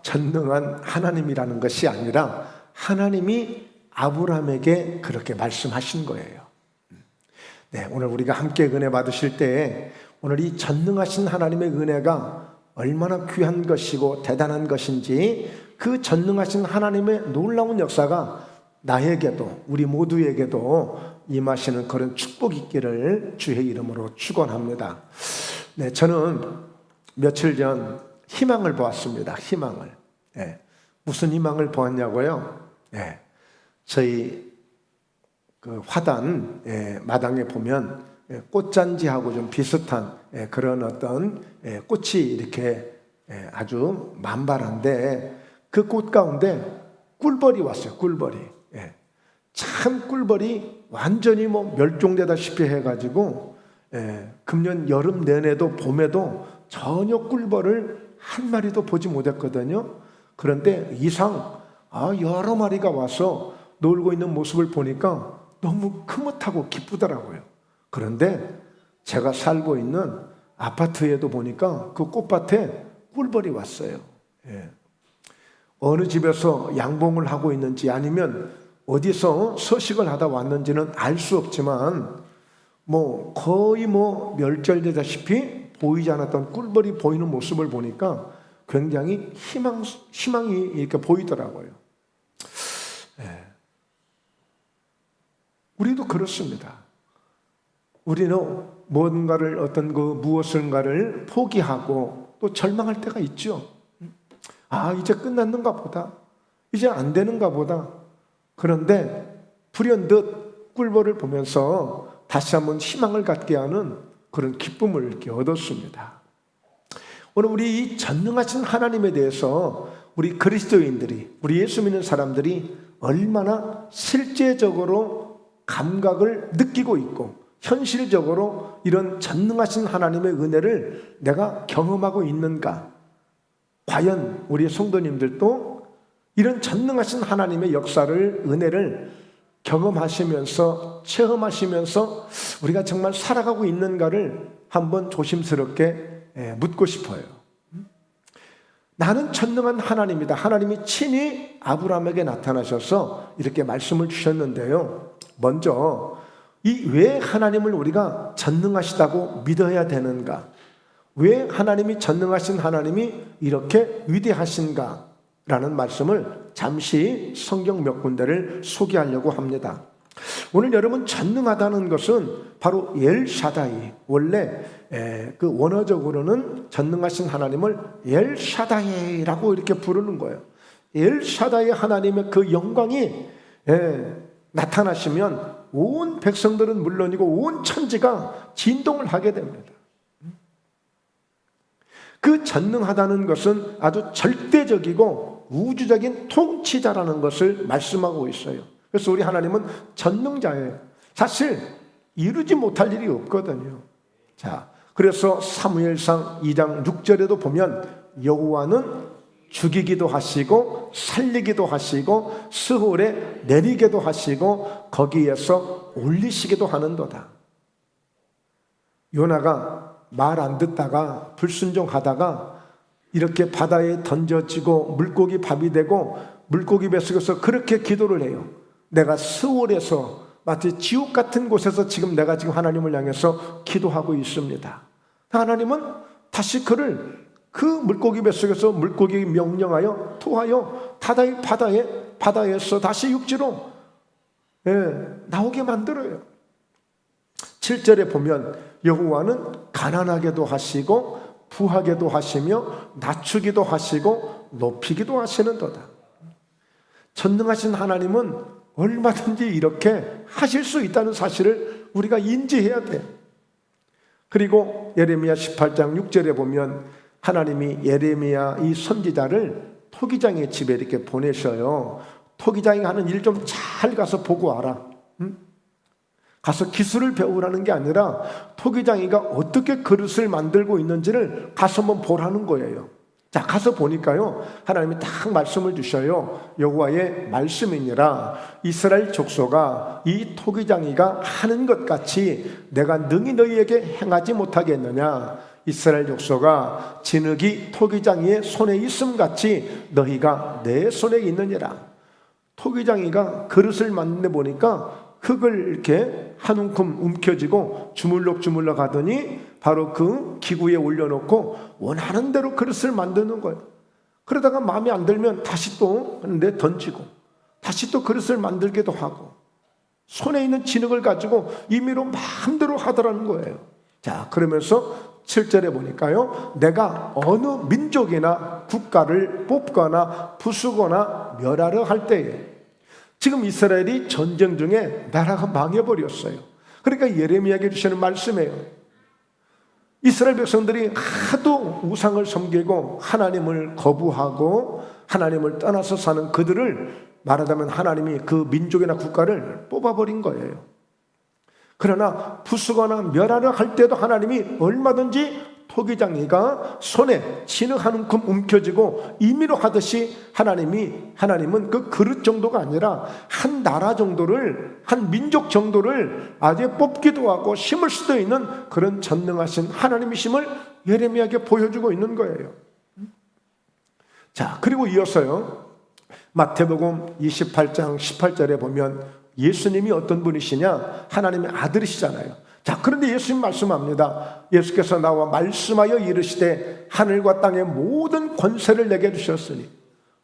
전능한 하나님이라는 것이 아니라 하나님이 아브라함에게 그렇게 말씀하신 거예요. 네, 오늘 우리가 함께 은혜 받으실 때 오늘 이 전능하신 하나님의 은혜가 얼마나 귀한 것이고 대단한 것인지, 그 전능하신 하나님의 놀라운 역사가 나에게도 우리 모두에게도 임하시는 그런 축복이 있기를 주의 이름으로 축원합니다. 네, 저는 며칠 전 희망을 보았습니다. 희망을. 네, 무슨 희망을 보았냐고요? 네, 저희 그 화단 마당에 보면 꽃잔지하고 좀 비슷한 그런 어떤 꽃이 이렇게 아주 만발한데, 그 꽃 가운데 꿀벌이 왔어요. 꿀벌이. 참 꿀벌이 완전히 뭐 멸종되다시피 해가지고 금년 여름 내내도 봄에도 전혀 꿀벌을 한 마리도 보지 못했거든요. 그런데 여러 마리가 와서 놀고 있는 모습을 보니까 너무 흐뭇하고 기쁘더라고요. 그런데 제가 살고 있는 아파트에도 보니까 그 꽃밭에 꿀벌이 왔어요. 어느 집에서 양봉을 하고 있는지 아니면 어디서 서식을 하다 왔는지는 알 수 없지만 거의 멸절되다시피 보이지 않았던 꿀벌이 보이는 모습을 보니까 굉장히 희망이 이렇게 보이더라고요. 우리도 그렇습니다. 우리는 무엇인가를 포기하고 또 절망할 때가 있죠. 이제 끝났는가 보다. 이제 안 되는가 보다. 그런데 불현듯 꿀벌을 보면서 다시 한번 희망을 갖게 하는 그런 기쁨을 이렇게 얻었습니다. 오늘 우리 이 전능하신 하나님에 대해서 우리 그리스도인들이, 우리 예수 믿는 사람들이 얼마나 실제적으로 감각을 느끼고 있고 현실적으로 이런 전능하신 하나님의 은혜를 내가 경험하고 있는가? 과연 우리 성도님들도 이런 전능하신 하나님의 역사를, 은혜를 경험하시면서, 체험하시면서 우리가 정말 살아가고 있는가를 한번 조심스럽게 묻고 싶어요. 나는 전능한 하나님이다. 하나님이 친히 아브라함에게 나타나셔서 이렇게 말씀을 주셨는데요. 먼저 왜 하나님을 우리가 전능하시다고 믿어야 되는가? 왜 하나님이 전능하신 하나님이 이렇게 위대하신가? 라는 말씀을 잠시 성경 몇 군데를 소개하려고 합니다. 오늘 여러분, 전능하다는 것은 바로 엘샤다이, 원래 그 원어적으로는 전능하신 하나님을 엘샤다이라고 이렇게 부르는 거예요. 엘샤다이 하나님의 그 영광이 나타나시면 온 백성들은 물론이고 온 천지가 진동을 하게 됩니다. 그 전능하다는 것은 아주 절대적이고 우주적인 통치자라는 것을 말씀하고 있어요. 그래서 우리 하나님은 전능자예요. 사실 이루지 못할 일이 없거든요. 자, 그래서 사무엘상 2장 6절에도 보면 여호와는 죽이기도 하시고 살리기도 하시고 스홀에 내리게도 하시고 거기에서 올리시기도 하는도다. 요나가 말 안 듣다가 불순종하다가 이렇게 바다에 던져지고 물고기 밥이 되고 물고기 뱃속에서 그렇게 기도를 해요. 내가 스홀에서 마치 지옥 같은 곳에서 내가 지금 하나님을 향해서 기도하고 있습니다. 하나님은 다시 그를 그 물고기 뱃속에서 물고기 명령하여 토하여 바다에서 다시 육지로 나오게 만들어요. 7절에 보면 여호와는 가난하게도 하시고 부하게도 하시며 낮추기도 하시고 높이기도 하시는도다. 전능하신 하나님은 얼마든지 이렇게 하실 수 있다는 사실을 우리가 인지해야 돼요. 그리고 예레미야 18장 6절에 보면 하나님이 예레미야 이 선지자를 토기장의 집에 이렇게 보내셔요. 토기장이 하는 일 좀 잘 가서 보고 와라. 가서 기술을 배우라는 게 아니라 토기장이가 어떻게 그릇을 만들고 있는지를 가서 한번 보라는 거예요. 자, 가서 보니까요, 하나님이 딱 말씀을 주셔요. 여호와의 말씀이니라. 이스라엘 족속아, 이 토기장이가 하는 것 같이 내가 능히 너희에게 행하지 못하겠느냐. 이스라엘 족속아 진흙이 토기장이의 손에 있음 같이 너희가 내 손에 있느니라. 토기장이가 그릇을 만드는 데 보니까 흙을 이렇게 한 움큼 움켜쥐고 주물럭주물럭 하더니 바로 그 기구에 올려놓고 원하는 대로 그릇을 만드는 거예요. 그러다가 마음에 안 들면 다시 또 던지고 다시 또 그릇을 만들기도 하고 손에 있는 진흙을 가지고 임의로 마음대로 하더라는 거예요. 자, 그러면서 7절에 보니까요, 내가 어느 민족이나 국가를 뽑거나 부수거나 멸하려 할 때에, 지금 이스라엘이 전쟁 중에 나라가 망해버렸어요. 그러니까 예레미야에게 주시는 말씀이에요. 이스라엘 백성들이 하도 우상을 섬기고 하나님을 거부하고 하나님을 떠나서 사는 그들을, 말하자면 하나님이 그 민족이나 국가를 뽑아버린 거예요. 그러나 부수거나 멸하려 할 때도 하나님이 얼마든지 토기장이가 손에 진흙 한 움큼 움켜쥐고 임의로 하듯이 하나님은 그 그릇 정도가 아니라 한 나라 정도를, 한 민족 정도를 아예 뽑기도 하고 심을 수도 있는 그런 전능하신 하나님이심을 예레미야에게 보여주고 있는 거예요. 자, 그리고 이어서요, 마태복음 28장 18절에 보면 예수님이 어떤 분이시냐? 하나님의 아들이시잖아요. 자, 그런데 예수님 말씀합니다. 예수께서 나와 말씀하여 이르시되 하늘과 땅의 모든 권세를 내게 주셨으니,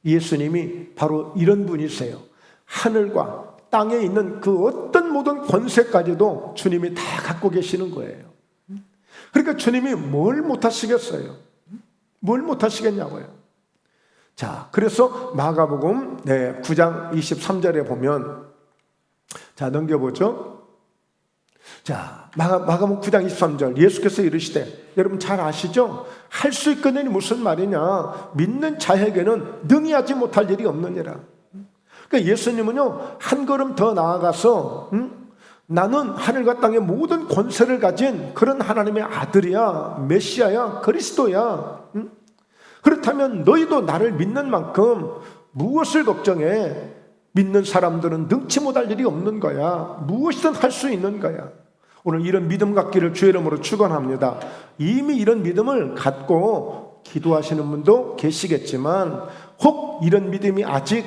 예수님이 바로 이런 분이세요. 하늘과 땅에 있는 그 어떤 모든 권세까지도 주님이 다 갖고 계시는 거예요. 그러니까 주님이 뭘 못하시겠어요? 뭘 못하시겠냐고요. 자, 그래서 마가복음 9장 23절에 보면, 자, 넘겨보죠. 자, 마가복음 9장 23절, 예수께서 이르시되, 여러분 잘 아시죠? 할 수 있거든이 무슨 말이냐? 믿는 자에게는 능히 하지 못할 일이 없느니라. 그러니까 예수님은요, 한 걸음 더 나아가서 나는 하늘과 땅의 모든 권세를 가진 그런 하나님의 아들이야, 메시아야, 그리스도야. 그렇다면 너희도 나를 믿는 만큼 무엇을 걱정해? 믿는 사람들은 능치 못할 일이 없는 거야. 무엇이든 할 수 있는 거야. 오늘 이런 믿음 갖기를 주의 이름으로 축원합니다. 이미 이런 믿음을 갖고 기도하시는 분도 계시겠지만, 혹 이런 믿음이 아직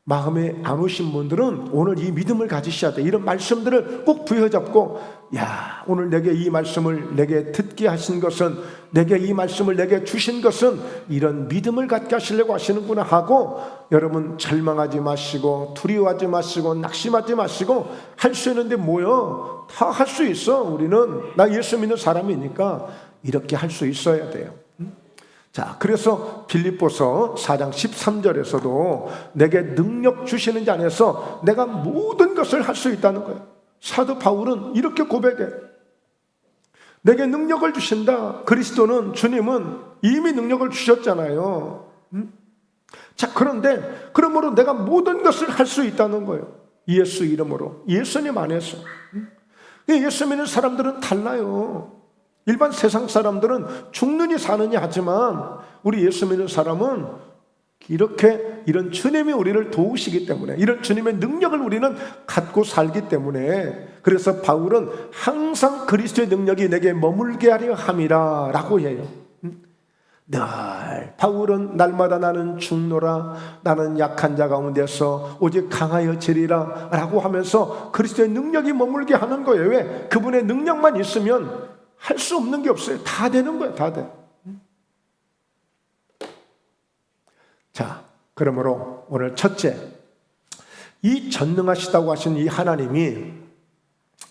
마음에 안 오신 분들은 오늘 이 믿음을 가지셔야 돼. 이런 말씀들을 꼭 부여잡고, 야, 오늘 내게 이 말씀을 내게 듣게 하신 것은, 내게 이 말씀을 내게 주신 것은 이런 믿음을 갖게 하시려고 하시는구나 하고, 여러분 절망하지 마시고 두려워하지 마시고 낙심하지 마시고, 할 수 있는데 뭐요? 다 할 수 있어. 우리는, 나 예수 믿는 사람이니까 이렇게 할 수 있어야 돼요. 자, 그래서 빌립보서 4장 13절에서도 내게 능력 주시는 자 안에서 내가 모든 것을 할 수 있다는 거예요. 사도 바울은 이렇게 고백해. 내게 능력을 주신다. 그리스도는, 주님은 이미 능력을 주셨잖아요. 자, 그런데 그러므로 내가 모든 것을 할 수 있다는 거예요. 예수 이름으로, 예수님 안에서. 예수 믿는 사람들은 달라요. 일반 세상 사람들은 죽느니 사느니 하지만, 우리 예수 믿는 사람은 이렇게 이런 주님이 우리를 도우시기 때문에, 이런 주님의 능력을 우리는 갖고 살기 때문에, 그래서 바울은 항상 그리스도의 능력이 내게 머물게 하려 함이라 라고 해요. 늘 바울은 날마다 나는 죽노라, 나는 약한 자 가운데서 오직 강하여 지리라 라고 하면서 그리스도의 능력이 머물게 하는 거예요. 왜? 그분의 능력만 있으면 할 수 없는 게 없어요. 다 되는 거예요. 다 돼. 자, 그러므로 오늘 첫째, 이 전능하시다고 하신 이 하나님이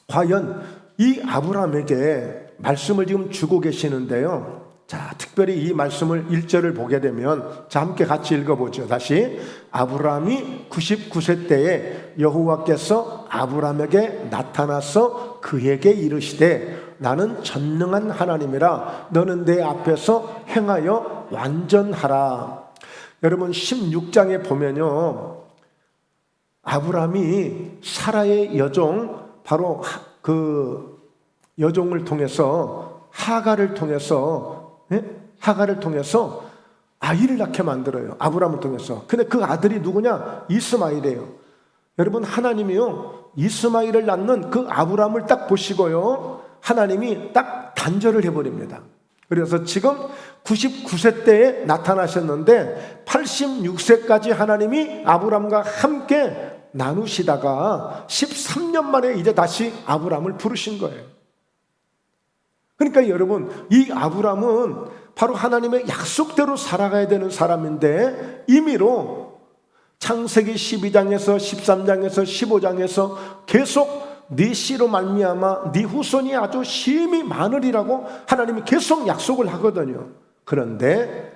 과연 이 아브라함에게 말씀을 지금 주고 계시는데요. 자, 특별히 이 말씀을 1절을 보게 되면, 자, 함께 같이 읽어보죠. 다시. 아브라함이 99세 때에 여호와께서 아브라함에게 나타나서 그에게 이르시되 나는 전능한 하나님이라 너는 내 앞에서 행하여 완전하라. 여러분 16장에 보면요, 아브라함이 사라의 여종, 바로 그 여종을 통해서, 하갈을 통해서 아이를 낳게 만들어요. 아브라함을 통해서. 근데 그 아들이 누구냐? 이스마엘이에요. 여러분, 하나님이요, 이스마엘을 낳는 그 아브라함을 딱 보시고요, 하나님이 딱 단절을 해버립니다. 그래서 지금 99세 때에 나타나셨는데 86세까지 하나님이 아브람과 함께 나누시다가 13년 만에 이제 다시 아브람을 부르신 거예요. 그러니까 여러분, 이 아브람은 바로 하나님의 약속대로 살아가야 되는 사람인데 임의로 창세기 12장에서 13장에서 15장에서 계속 네 씨로 말미암아 네 후손이 아주 심히 많으리라고 하나님이 계속 약속을 하거든요. 그런데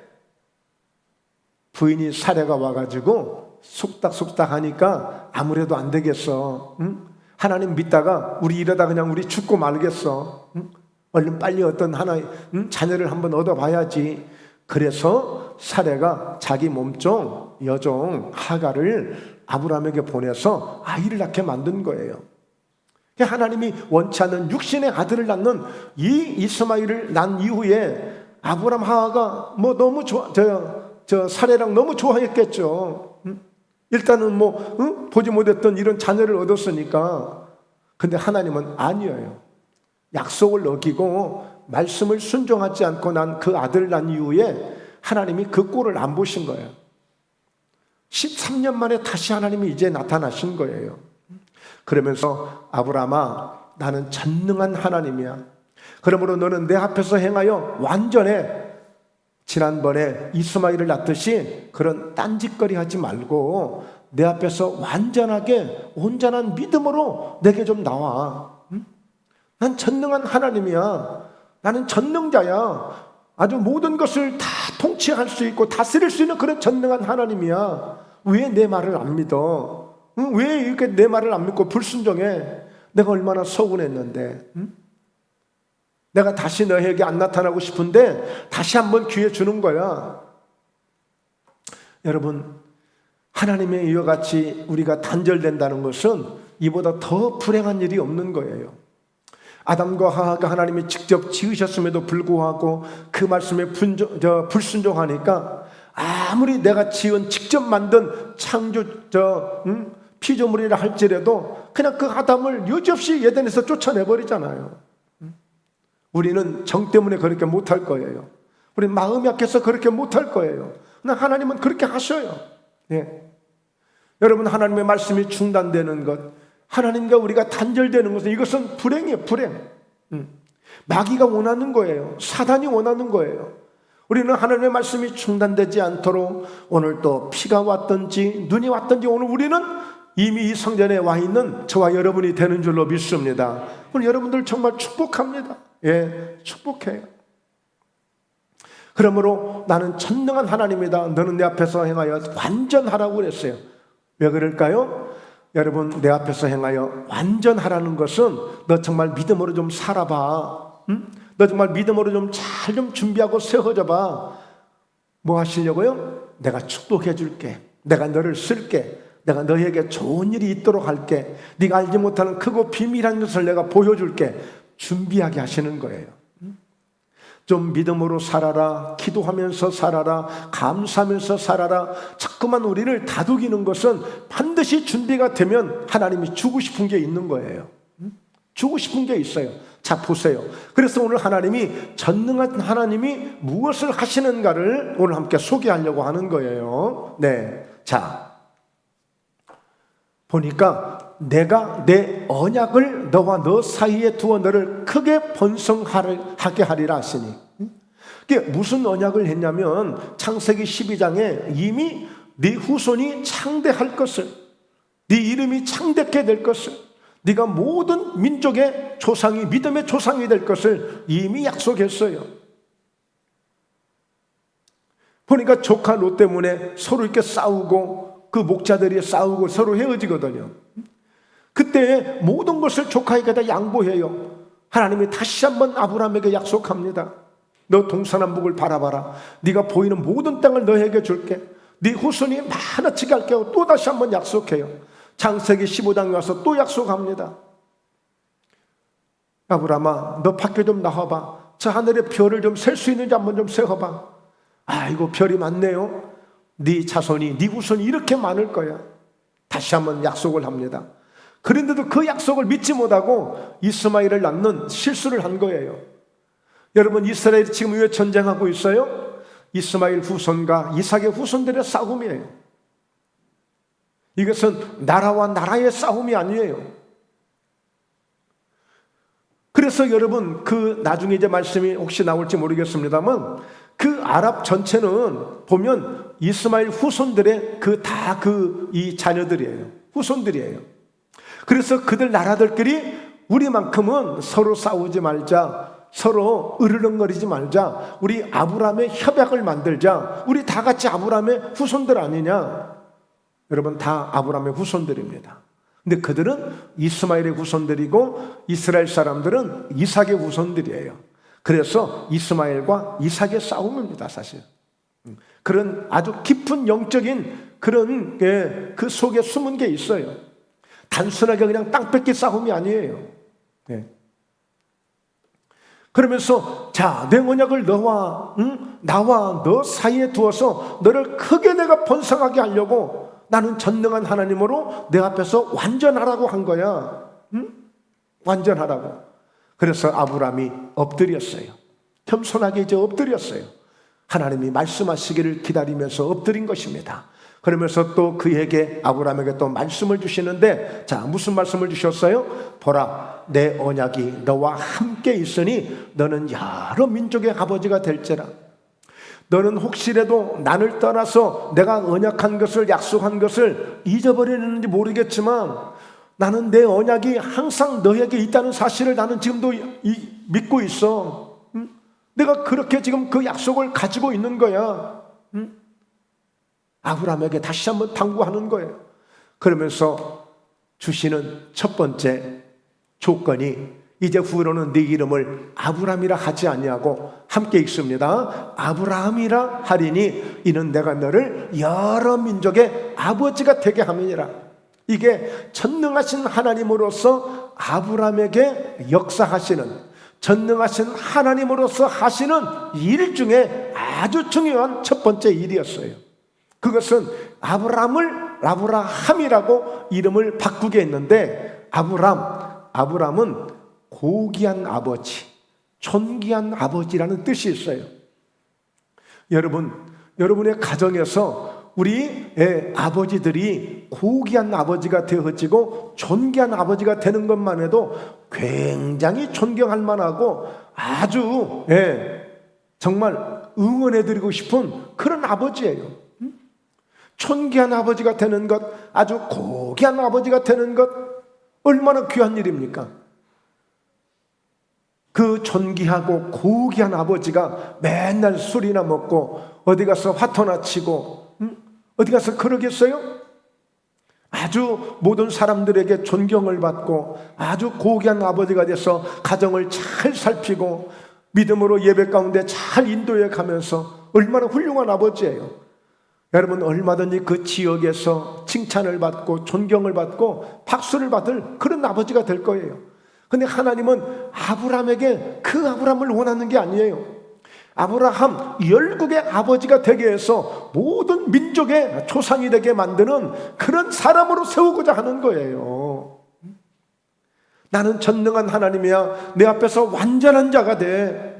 부인이 사례가 와가지고 속닥속닥 하니까 아무래도 안 되겠어. 응? 하나님 믿다가 우리 이러다 그냥 우리 죽고 말겠어. 응? 얼른 빨리 어떤 하나의 자녀를 한번 얻어봐야지. 그래서 사례가 자기 몸종 여종 하갈을 아브라함에게 보내서 아이를 낳게 만든 거예요. 하나님이 원치 않는 육신의 아들을 낳는 이 이스마엘을 낳은 이후에 아브라함 하가가 뭐 너무 저 사례랑 너무 좋아했겠죠. 일단은 보지 못했던 이런 자녀를 얻었으니까. 근데 하나님은 아니에요. 약속을 어기고 말씀을 순종하지 않고 난 그 아들을 낳은 이후에 하나님이 그 꼴을 안 보신 거예요. 13년 만에 다시 하나님이 이제 나타나신 거예요. 그러면서 아브라함아, 나는 전능한 하나님이야. 그러므로 너는 내 앞에서 행하여 완전해. 지난번에 이스마엘을 낳듯이 그런 딴짓거리 하지 말고 내 앞에서 완전하게 온전한 믿음으로 내게 좀 나와. 난 전능한 하나님이야. 나는 전능자야. 아주 모든 것을 다 통치할 수 있고 다스릴 수 있는 그런 전능한 하나님이야. 왜 내 말을 안 믿어? 왜 이렇게 내 말을 안 믿고 불순종해? 내가 얼마나 서운했는데. 내가 다시 너에게 안 나타나고 싶은데 다시 한번 기회 주는 거야. 여러분, 하나님의 이와 같이 우리가 단절된다는 것은 이보다 더 불행한 일이 없는 거예요. 아담과 하와가 하나님이 직접 지으셨음에도 불구하고 그 말씀에 불순종하니까 아무리 내가 지은 직접 만든 창조 피조물이라 할지라도 그냥 그 아담을 여지없이 에덴에서 쫓아내버리잖아요. 우리는 정 때문에 그렇게 못할 거예요. 우리 마음이 약해서 그렇게 못할 거예요. 그러나 하나님은 그렇게 하셔요. 예. 여러분, 하나님의 말씀이 중단되는 것, 하나님과 우리가 단절되는 것은 이것은 불행이에요. 불행. 마귀가 원하는 거예요. 사단이 원하는 거예요. 우리는 하나님의 말씀이 중단되지 않도록 오늘 또 비가 왔든지 눈이 왔든지 오늘 우리는 이미 이 성전에 와 있는 저와 여러분이 되는 줄로 믿습니다. 오늘 여러분들 정말 축복합니다. 예, 축복해요. 그러므로 나는 전능한 하나님이다. 너는 내 앞에서 행하여 완전하라고 그랬어요. 왜 그럴까요? 여러분, 내 앞에서 행하여 완전하라는 것은 너 정말 믿음으로 좀 살아봐. 너 정말 믿음으로 좀 잘 좀 준비하고 세워져 봐. 뭐 하시려고요? 내가 축복해 줄게. 내가 너를 쓸게. 내가 너에게 좋은 일이 있도록 할게. 네가 알지 못하는 크고 비밀한 것을 내가 보여줄게. 준비하게 하시는 거예요. 좀 믿음으로 살아라. 기도하면서 살아라. 감사하면서 살아라. 자꾸만 우리를 다독이는 것은 반드시 준비가 되면 하나님이 주고 싶은 게 있는 거예요. 주고 싶은 게 있어요. 자, 보세요. 그래서 오늘 하나님이 전능한 하나님이 무엇을 하시는가를 오늘 함께 소개하려고 하는 거예요. 네. 자, 보니까 내가 내 언약을 너와 너 사이에 두어 너를 크게 번성하게 하리라 하시니, 이게 무슨 언약을 했냐면 창세기 12장에 이미 네 후손이 창대할 것을, 네 이름이 창대케 될 것을, 네가 모든 민족의 조상이 믿음의 조상이 될 것을 이미 약속했어요. 보니까 조카 롯 때문에 서로 이렇게 싸우고 그 목자들이 싸우고 서로 헤어지거든요. 그때 모든 것을 조카에게 다 양보해요. 하나님이 다시 한번 아브라함에게 약속합니다. 너 동서남북을 바라봐라. 네가 보이는 모든 땅을 너에게 줄게. 네 후손이 많아지게 할게 하고 또 다시 한번 약속해요. 창세기 15장에 와서 또 약속합니다. 아브라함아, 너 밖에 좀 나와봐. 저 하늘의 별을 좀 셀 수 있는지 한번 좀 세어봐. 아이고, 별이 많네요. 네 자손이, 네 후손이 이렇게 많을 거야. 다시 한번 약속을 합니다. 그런데도 그 약속을 믿지 못하고 이스마엘을 낳는 실수를 한 거예요. 여러분, 이스라엘이 지금 왜 전쟁하고 있어요? 이스마엘 후손과 이삭의 후손들의 싸움이에요. 이것은 나라와 나라의 싸움이 아니에요. 그래서 여러분, 나중에 이제 말씀이 혹시 나올지 모르겠습니다만, 그 아랍 전체는 보면 이스마엘 후손들의 이 자녀들이에요. 후손들이에요. 그래서 그들 나라들끼리 우리만큼은 서로 싸우지 말자, 서로 으르렁거리지 말자, 우리 아브라함의 협약을 만들자, 우리 다 같이 아브라함의 후손들 아니냐. 여러분, 다 아브라함의 후손들입니다. 근데 그들은 이스마엘의 후손들이고 이스라엘 사람들은 이삭의 후손들이에요. 그래서 이스마엘과 이삭의 싸움입니다, 사실. 그런 아주 깊은 영적인 그런 그 속에 숨은 게 있어요. 단순하게 그냥 땅 뺏기 싸움이 아니에요. 그러면서 자, 내 언약을 나와 너 사이에 두어서 너를 크게 내가 번성하게 하려고 나는 전능한 하나님으로 내 앞에서 완전하라고 한 거야. 완전하라고. 그래서 아브라함이 엎드렸어요. 겸손하게 이제 엎드렸어요. 하나님이 말씀하시기를 기다리면서 엎드린 것입니다. 그러면서 또 그에게, 아브라함에게 또 말씀을 주시는데, 자, 무슨 말씀을 주셨어요? 보라, 내 언약이 너와 함께 있으니 너는 여러 민족의 아버지가 될지라. 너는 혹시라도 나를 떠나서 내가 언약한 것을, 약속한 것을 잊어버리는지 모르겠지만 나는 내 언약이 항상 너에게 있다는 사실을 나는 지금도 믿고 있어. 내가 그렇게 지금 그 약속을 가지고 있는 거야. 아브라함에게 다시 한번 당부하는 거예요. 그러면서 주시는 첫 번째 조건이, 이제 후로는 네 이름을 아브라함이라 하지 아니하고 함께 읽습니다. 아브라함이라 하리니 이는 내가 너를 여러 민족의 아버지가 되게 함이니라. 이게 전능하신 하나님으로서 아브라함에게 역사하시는, 전능하신 하나님으로서 하시는 일 중에 아주 중요한 첫 번째 일이었어요. 그것은 아브라함이라고 이름을 바꾸게 했는데, 아브라함은 고귀한 아버지, 존귀한 아버지라는 뜻이 있어요. 여러분의 가정에서 우리의 아버지들이 고귀한 아버지가 되어지고 존귀한 아버지가 되는 것만 해도 굉장히 존경할 만하고 아주 정말 응원해드리고 싶은 그런 아버지예요. 존귀한 아버지가 되는 것, 아주 고귀한 아버지가 되는 것, 얼마나 귀한 일입니까? 그 존귀하고 고귀한 아버지가 맨날 술이나 먹고 어디 가서 화터나 치고 어디 가서 그러겠어요? 아주 모든 사람들에게 존경을 받고 아주 고귀한 아버지가 돼서 가정을 잘 살피고 믿음으로 예배 가운데 잘 인도해 가면서 얼마나 훌륭한 아버지예요. 여러분, 얼마든지 그 지역에서 칭찬을 받고 존경을 받고 박수를 받을 그런 아버지가 될 거예요. 근데 하나님은 아브라함에게 그 아브라함을 원하는 게 아니에요. 아브라함 열국의 아버지가 되게 해서 모든 민족의 조상이 되게 만드는 그런 사람으로 세우고자 하는 거예요. 나는 전능한 하나님이야. 내 앞에서 완전한 자가 돼.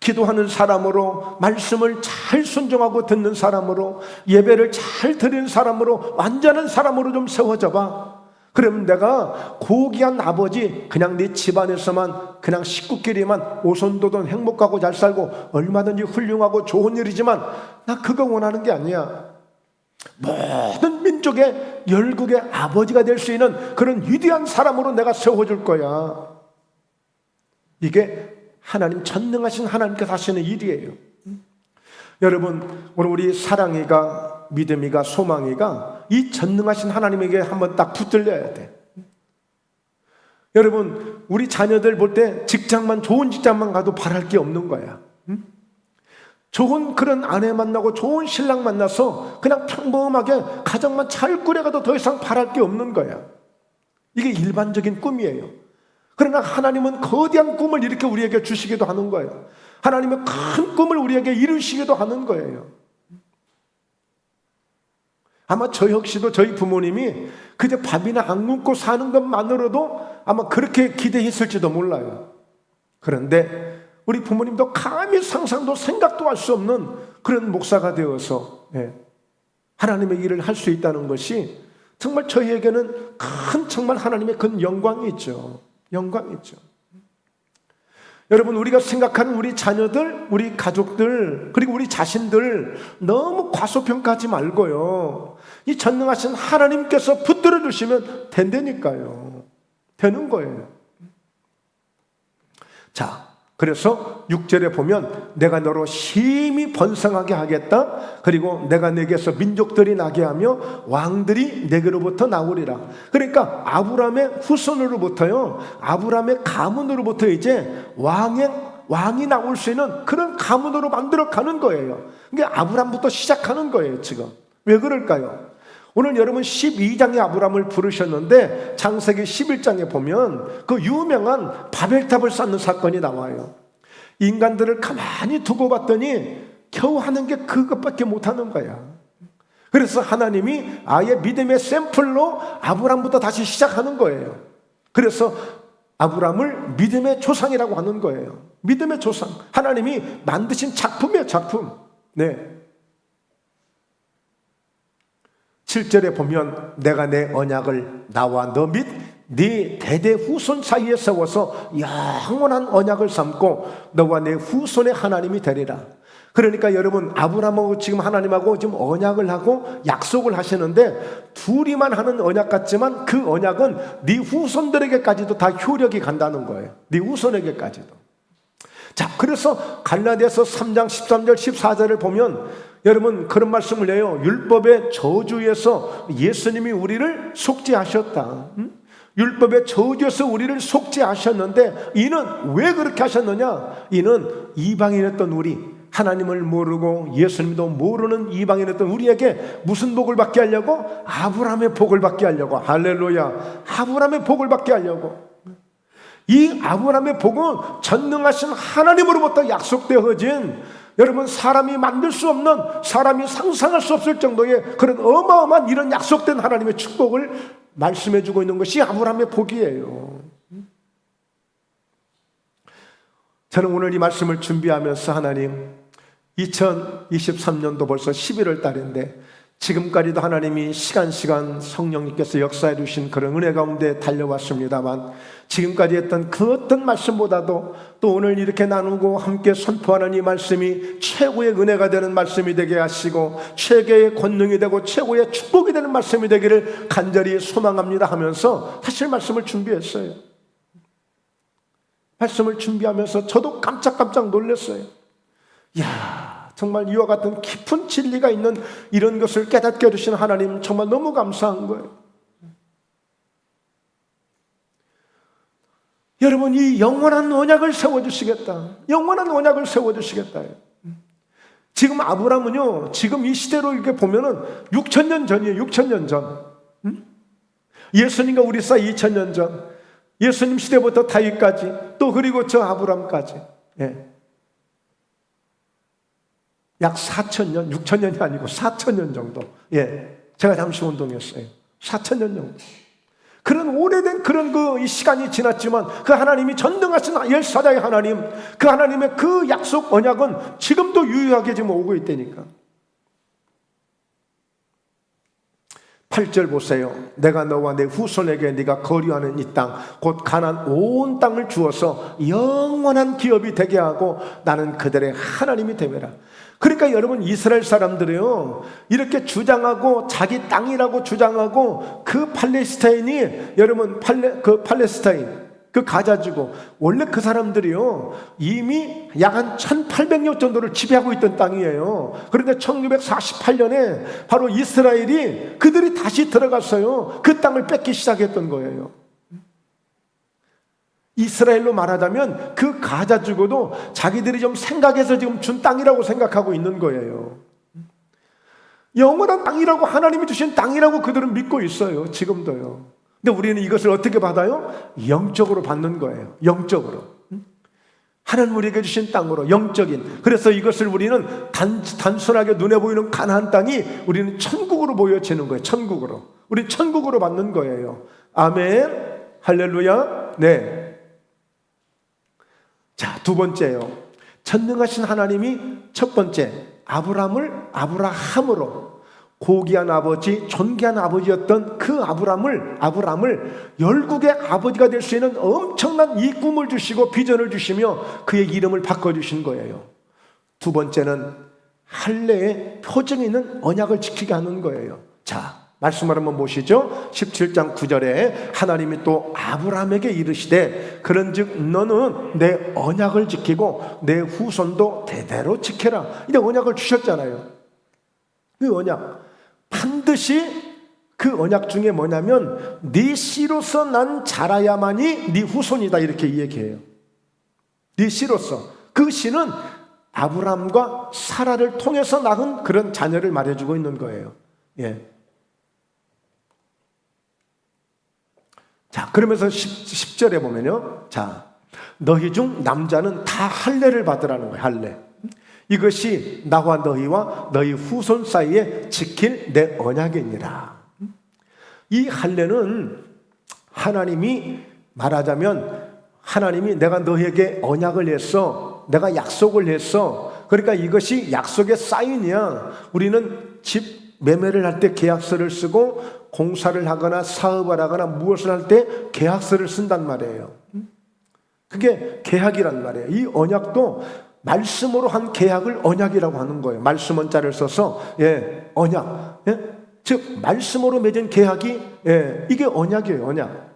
기도하는 사람으로, 말씀을 잘 순종하고 듣는 사람으로, 예배를 잘 드리는 사람으로, 완전한 사람으로 좀 세워져 봐. 그러면 내가 고귀한 아버지, 그냥 네 집안에서만 그냥 식구끼리만 오손도돈 행복하고 잘 살고 얼마든지 훌륭하고 좋은 일이지만 나 그거 원하는 게 아니야. 모든 민족의 열국의 아버지가 될 수 있는 그런 위대한 사람으로 내가 세워줄 거야. 이게 하나님, 전능하신 하나님께서 하시는 일이에요. 여러분, 오늘 우리 사랑이가, 믿음이가, 소망이가 이 전능하신 하나님에게 한번 딱 붙들려야 돼. 여러분, 우리 자녀들 볼 때 좋은 직장만 가도 바랄 게 없는 거야. 좋은 그런 아내 만나고 좋은 신랑 만나서 그냥 평범하게 가정만 잘 꾸려가도 더 이상 바랄 게 없는 거야. 이게 일반적인 꿈이에요. 그러나 하나님은 거대한 꿈을 이렇게 우리에게 주시기도 하는 거예요. 하나님은 큰 꿈을 우리에게 이루시기도 하는 거예요. 아마 저 역시도 저희 부모님이 그저 밥이나 안 굶고 사는 것만으로도 아마 그렇게 기대했을지도 몰라요. 그런데 우리 부모님도 감히 상상도 생각도 할 수 없는 그런 목사가 되어서 하나님의 일을 할 수 있다는 것이 정말 저희에게는 큰 정말 하나님의 큰 영광이 있죠. 영광이 있죠. 여러분, 우리가 생각하는 우리 자녀들, 우리 가족들, 그리고 우리 자신들 너무 과소평가하지 말고요. 이 전능하신 하나님께서 붙들어 주시면 된다니까요. 되는 거예요. 자, 그래서 6절에 보면 내가 너로 심히 번성하게 하겠다. 그리고 내가 내게서 민족들이 나게 하며 왕들이 내게로부터 나오리라. 그러니까 아브라함의 후손으로부터요, 아브라함의 가문으로부터 이제 왕이 나올 수 있는 그런 가문으로 만들어 가는 거예요. 이게 아브라함부터 시작하는 거예요. 지금 왜 그럴까요? 오늘 여러분 12장에 아브라함을 부르셨는데 창세기 11장에 보면 그 유명한 바벨탑을 쌓는 사건이 나와요. 인간들을 가만히 두고 봤더니 겨우 하는 게 그것밖에 못하는 거야. 그래서 하나님이 아예 믿음의 샘플로 아브라함부터 다시 시작하는 거예요. 그래서 아브라함을 믿음의 조상이라고 하는 거예요. 믿음의 조상, 하나님이 만드신 작품이에요. 작품. 7절에 보면 내가 내 언약을 나와 너 및 네 대대 후손 사이에 세워서 영원한 언약을 삼고 너와 내 후손의 하나님이 되리라. 그러니까 여러분, 아브라함하고 지금 하나님하고 지금 언약을 하고 약속을 하시는데 둘이만 하는 언약 같지만 그 언약은 네 후손들에게까지도 다 효력이 간다는 거예요. 네 후손에게까지도. 자, 그래서 갈라디아서 3장 13절 14절을 보면 여러분 그런 말씀을 해요. 율법의 저주에서 예수님이 우리를 속죄하셨다. 율법의 저주에서 우리를 속죄하셨는데 이는 왜 그렇게 하셨느냐? 이는 이방인이었던 우리, 하나님을 모르고 예수님도 모르는 이방인이었던 우리에게 무슨 복을 받게 하려고? 아브라함의 복을 받게 하려고. 할렐루야. 아브라함의 복을 받게 하려고. 이 아브라함의 복은 전능하신 하나님으로부터 약속되어진, 여러분 사람이 만들 수 없는, 사람이 상상할 수 없을 정도의 그런 어마어마한 이런 약속된 하나님의 축복을 말씀해주고 있는 것이 아브라함의 복이에요. 저는 오늘 이 말씀을 준비하면서 하나님, 2023년도 벌써 11월 달인데 지금까지도 하나님이 시간 성령님께서 역사해 주신 그런 은혜 가운데 달려왔습니다만, 지금까지 했던 그 어떤 말씀보다도 또 오늘 이렇게 나누고 함께 선포하는 이 말씀이 최고의 은혜가 되는 말씀이 되게 하시고 최고의 권능이 되고 최고의 축복이 되는 말씀이 되기를 간절히 소망합니다 하면서 사실 말씀을 준비했어요. 말씀을 준비하면서 저도 깜짝깜짝 놀랐어요. 이야, 정말 이와 같은 깊은 진리가 있는 이런 것을 깨닫게 해주신 하나님 정말 너무 감사한 거예요. 여러분, 이 영원한 언약을 세워주시겠다. 영원한 언약을 세워주시겠다. 지금 아브라함은요, 지금 이 시대로 이렇게 보면은 6,000년 전이에요. 6,000년 전. 예수님과 우리 사이 2,000년 전. 예수님 시대부터 다윗까지, 또 그리고 저 아브라함까지. 약 4,000년, 6,000년이 아니고 4,000년 정도. 제가 잠시 운동했어요. 4,000년 정도. 그런 오래된 그런 이 시간이 지났지만 그 하나님이 전능하신 열사자의 하나님, 그 하나님의 그 약속 언약은 지금도 유효하게 지금 오고 있다니까. 8절 보세요. 내가 너와 내 후손에게 네가 거류하는 이 땅, 곧 가나안 온 땅을 주어서 영원한 기업이 되게 하고 나는 그들의 하나님이 되매라. 그러니까 여러분, 이스라엘 사람들이요, 이렇게 주장하고 자기 땅이라고 주장하고 그 팔레스타인이, 여러분 팔레스타인, 그 가자지구, 원래 그 사람들이요 이미 약 한 1800년 정도를 지배하고 있던 땅이에요. 그런데 1948년에 바로 이스라엘이 그들이 다시 들어갔어요. 그 땅을 뺏기 시작했던 거예요. 이스라엘로 말하자면 그 가자지구도 자기들이 좀 생각해서 지금 준 땅이라고 생각하고 있는 거예요. 영원한 땅이라고, 하나님이 주신 땅이라고 그들은 믿고 있어요. 지금도요. 근데 우리는 이것을 어떻게 받아요? 영적으로 받는 거예요. 영적으로. 하나님 우리에게 주신 땅으로, 영적인. 그래서 이것을 우리는 단순하게 눈에 보이는 가나안 땅이 우리는 천국으로 보여지는 거예요. 천국으로. 우리 천국으로 받는 거예요. 아멘. 할렐루야. 네. 자, 두 번째요. 전능하신 하나님이 첫 번째 아브라함으로, 고귀한 아버지, 존귀한 아버지였던 그 아브라함을 열국의 아버지가 될 수 있는 엄청난 이 꿈을 주시고 비전을 주시며 그의 이름을 바꿔주신 거예요. 두 번째는 할례의 표정이 있는 언약을 지키게 하는 거예요. 자, 말씀을 한번 보시죠. 17장 9절에 하나님이 또 아브라함에게 이르시되 그런즉 너는 내 언약을 지키고 내 후손도 대대로 지켜라. 이제 언약을 주셨잖아요. 그 언약 반드시, 그 언약 중에 뭐냐면 네 씨로서 난 자라야만이 네 후손이다, 이렇게 얘기해요. 네 씨로서. 그 씨는 아브라함과 사라를 통해서 낳은 그런 자녀를 말해주고 있는 거예요. 예. 자, 그러면서 10절에 보면요. 자, 너희 중 남자는 다 할례를 받으라는 거예요. 할례. 이것이 나와 너희와 너희 후손 사이에 지킬 내 언약이니라. 이 할례는 하나님이 말하자면, 하나님이 내가 너희에게 언약을 했어, 내가 약속을 했어, 그러니까 이것이 약속의 사인이야. 우리는 집 매매를 할 때 계약서를 쓰고 공사를 하거나 사업을 하거나 무엇을 할 때 계약서를 쓴단 말이에요. 그게 계약이란 말이에요. 이 언약도 말씀으로 한 계약을 언약이라고 하는 거예요. 말씀 원자를 써서 언약, 즉 말씀으로 맺은 계약이 이게 언약이에요. 언약.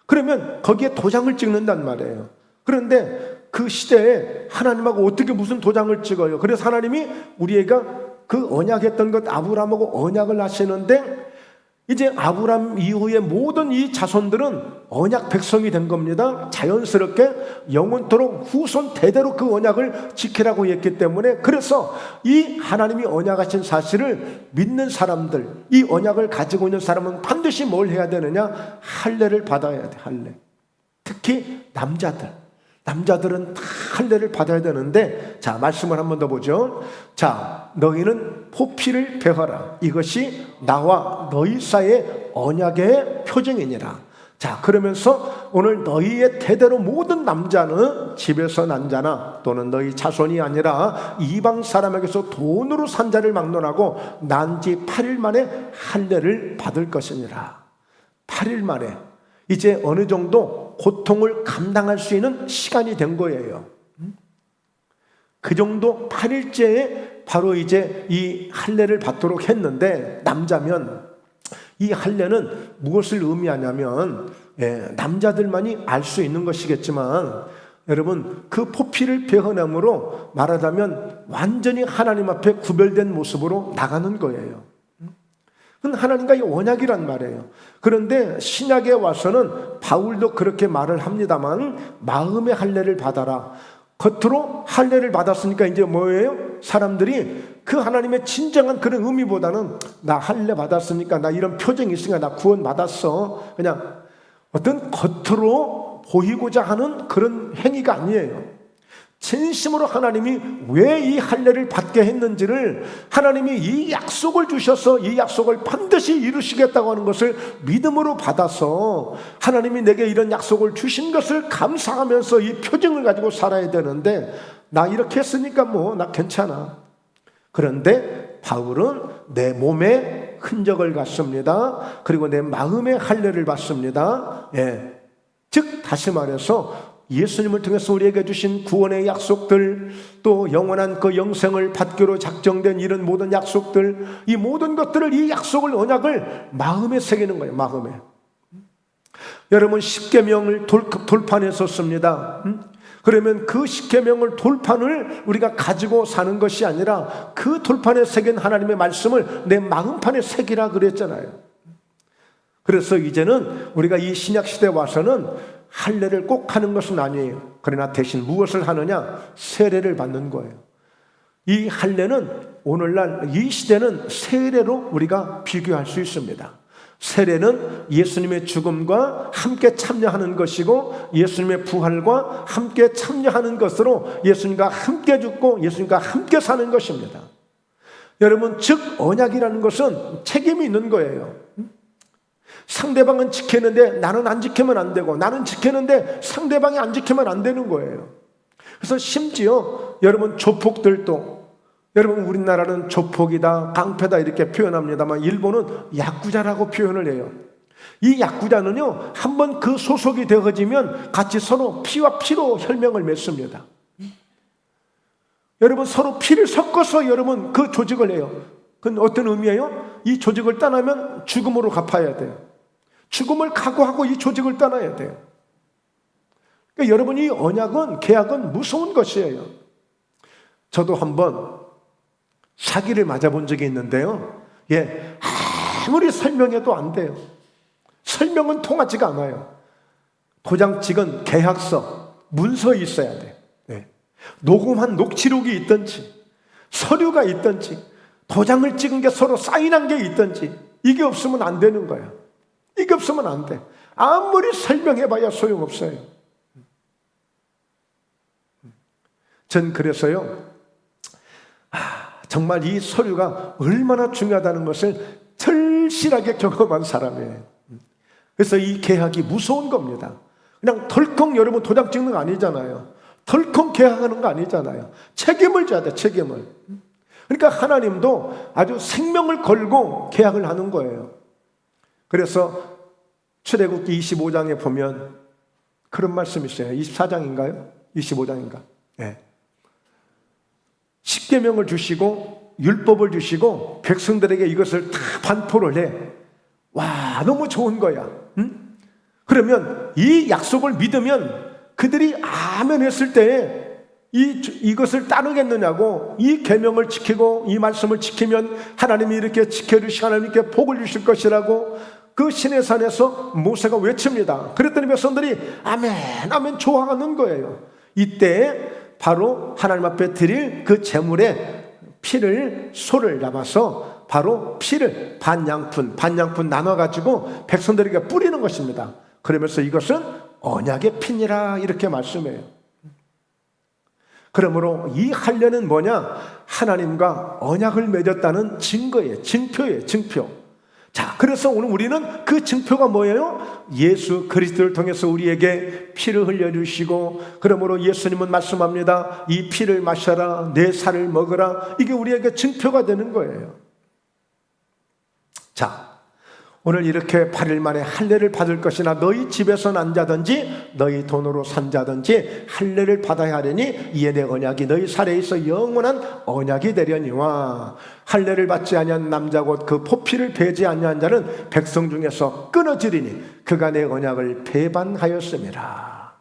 그러면 거기에 도장을 찍는단 말이에요. 그런데 그 시대에 하나님하고 어떻게 무슨 도장을 찍어요? 그래서 하나님이 우리가 그 언약했던 것, 아브라함하고 언약을 하시는데, 이제 아브라함 이후에 모든 이 자손들은 언약 백성이 된 겁니다. 자연스럽게 영원토록 후손 대대로 그 언약을 지키라고 했기 때문에, 그래서 이 하나님이 언약하신 사실을 믿는 사람들, 이 언약을 가지고 있는 사람은 반드시 뭘 해야 되느냐? 할례를 받아야 돼. 할례. 특히 남자들은 다 할례를 받아야 되는데, 자, 말씀을 한 번 더 보죠. 자, 너희는 포피를 베어라. 이것이 나와 너희 사이의 언약의 표징이니라. 자, 그러면서 오늘 너희의 대대로 모든 남자는 집에서 난 자나 또는 너희 자손이 아니라 이방 사람에게서 돈으로 산 자를 막론하고 난 지 8일 만에 할례를 받을 것이니라. 8일 만에 이제 어느 정도 고통을 감당할 수 있는 시간이 된 거예요. 그 정도 8일째에 바로 이제 이 할례를 받도록 했는데, 남자면 이 할례는 무엇을 의미하냐면, 남자들만이 알 수 있는 것이겠지만, 여러분, 그 포피를 베어냄으로 말하자면 완전히 하나님 앞에 구별된 모습으로 나가는 거예요. 그건 하나님과의 언약이란 말이에요. 그런데 신약에 와서는 바울도 그렇게 말을 합니다만, 마음의 할례를 받아라. 겉으로 할례를 받았으니까 이제 뭐예요? 사람들이 그 하나님의 진정한 그런 의미보다는 나 할례 받았으니까, 나 이런 표정이 있으니까 나 구원 받았어, 그냥 어떤 겉으로 보이고자 하는 그런 행위가 아니에요. 진심으로 하나님이 왜 이 할례를 받게 했는지를, 하나님이 이 약속을 주셔서 이 약속을 반드시 이루시겠다고 하는 것을 믿음으로 받아서 하나님이 내게 이런 약속을 주신 것을 감사하면서 이 표정을 가지고 살아야 되는데, 나 이렇게 했으니까 뭐 나 괜찮아. 그런데 바울은 내 몸에 흔적을 갖습니다. 그리고 내 마음의 할례를 받습니다. 즉 다시 말해서 예수님을 통해서 우리에게 주신 구원의 약속들, 또 영원한 그 영생을 받기로 작정된 이런 모든 약속들, 이 모든 것들을, 이 약속을, 언약을 마음에 새기는 거예요. 마음에. 여러분, 십계명을 돌판했었습니다. 그러면 그 십계명을, 돌판을 우리가 가지고 사는 것이 아니라 그 돌판에 새긴 하나님의 말씀을 내 마음판에 새기라 그랬잖아요. 그래서 이제는 우리가 이 신약 시대에 와서는 할례를 꼭 하는 것은 아니에요. 그러나 대신 무엇을 하느냐? 세례를 받는 거예요. 이 할례는 오늘날 이 시대는 세례로 우리가 비교할 수 있습니다. 세례는 예수님의 죽음과 함께 참여하는 것이고, 예수님의 부활과 함께 참여하는 것으로 예수님과 함께 죽고 예수님과 함께 사는 것입니다. 여러분, 즉 언약이라는 것은 책임이 있는 거예요. 상대방은 지켰는데 나는 안 지키면 안 되고, 나는 지켰는데 상대방이 안 지키면 안 되는 거예요. 그래서 심지어 여러분 조폭들도, 여러분 우리나라는 조폭이다, 깡패다 이렇게 표현합니다만 일본은 야쿠자라고 표현을 해요. 이 야쿠자는요, 한번 그 소속이 되어지면 같이 서로 피와 피로 혈맹을 맺습니다. 여러분 서로 피를 섞어서 여러분 그 조직을 해요. 그건 어떤 의미예요? 이 조직을 떠나면 죽음으로 갚아야 돼요. 죽음을 각오하고 이 조직을 떠나야 돼요. 그러니까 여러분 이 언약은, 계약은 무서운 것이에요. 저도 한번 사기를 맞아본 적이 있는데요. 아무리 설명해도 안 돼요. 설명은 통하지가 않아요. 도장 찍은 계약서, 문서에 있어야 돼요. 녹음한 녹취록이 있든지, 서류가 있든지, 도장을 찍은 게 서로 사인한 게 있든지, 이게 없으면 안 되는 거예요. 이게 없으면 안 돼. 아무리 설명해봐야 소용없어요. 전 그래서요, 정말 이 서류가 얼마나 중요하다는 것을 절실하게 경험한 사람이에요. 그래서 이 계약이 무서운 겁니다. 그냥 덜컥 여러분 도장 찍는 거 아니잖아요. 덜컥 계약하는 거 아니잖아요. 책임을 져야 돼, 책임을. 그러니까 하나님도 아주 생명을 걸고 계약을 하는 거예요. 그래서 출애굽기 25장에 보면 그런 말씀이 있어요. 24장인가요? 25장인가? 네. 십계명을 주시고 율법을 주시고 백성들에게 이것을 다 반포를 해. 와, 너무 좋은 거야. 응? 그러면 이 약속을 믿으면 그들이 아멘 했을 때에 이것을 따르겠느냐고, 이 계명을 지키고 이 말씀을 지키면 하나님이 이렇게 지켜주시고 하나님께 복을 주실 것이라고 그 시내산에서 모세가 외칩니다. 그랬더니 백성들이 아멘 아멘 좋아하는 거예요. 이때 바로 하나님 앞에 드릴 그 제물에 소를 잡아서 바로 피를 반양푼 나눠가지고 백성들에게 뿌리는 것입니다. 그러면서 이것은 언약의 피니라 이렇게 말씀해요. 그러므로 이 할례는 뭐냐? 하나님과 언약을 맺었다는 증거예요. 증표예요. 증표. 자, 그래서 오늘 우리는 그 증표가 뭐예요? 예수 그리스도를 통해서 우리에게 피를 흘려주시고, 그러므로 예수님은 말씀합니다. 이 피를 마셔라, 내 살을 먹으라. 이게 우리에게 증표가 되는 거예요. 자, 오늘 이렇게 8일 만에 할례를 받을 것이나 너희 집에서 난 자든지 너희 돈으로 산 자든지 할례를 받아야 하려니 이에 내 언약이 너희 살에 있어 영원한 언약이 되려니와, 할례를 받지 아니한 남자 곧 그 포피를 베지 아니한 자는 백성 중에서 끊어지리니 그가 내 언약을 배반하였음이라.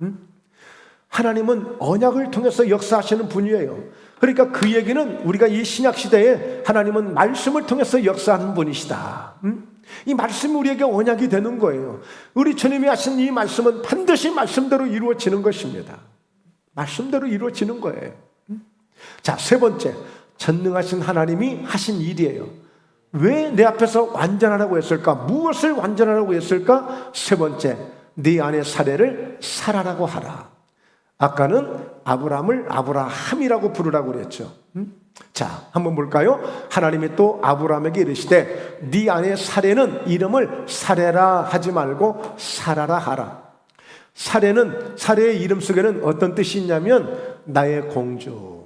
하나님은 언약을 통해서 역사하시는 분이에요. 그러니까 그 얘기는 우리가 이 신약 시대에 하나님은 말씀을 통해서 역사하는 분이시다. 이 말씀이 우리에게 언약이 되는 거예요. 우리 주님이 하신 이 말씀은 반드시 말씀대로 이루어지는 것입니다. 말씀대로 이루어지는 거예요. 자, 세 번째, 전능하신 하나님이 하신 일이에요. 왜 내 앞에서 완전하라고 했을까? 무엇을 완전하라고 했을까? 세 번째, 네 안의 사례를 살아라고 하라. 아까는 아브라함을 아브라함이라고 부르라고 그랬죠. 자, 한번 볼까요? 하나님이 또 아브라함에게 이르시되 네 안에 사례는 이름을 사례라 하지 말고 사라라 하라. 사례의 이름 속에는 어떤 뜻이 있냐면 나의 공주.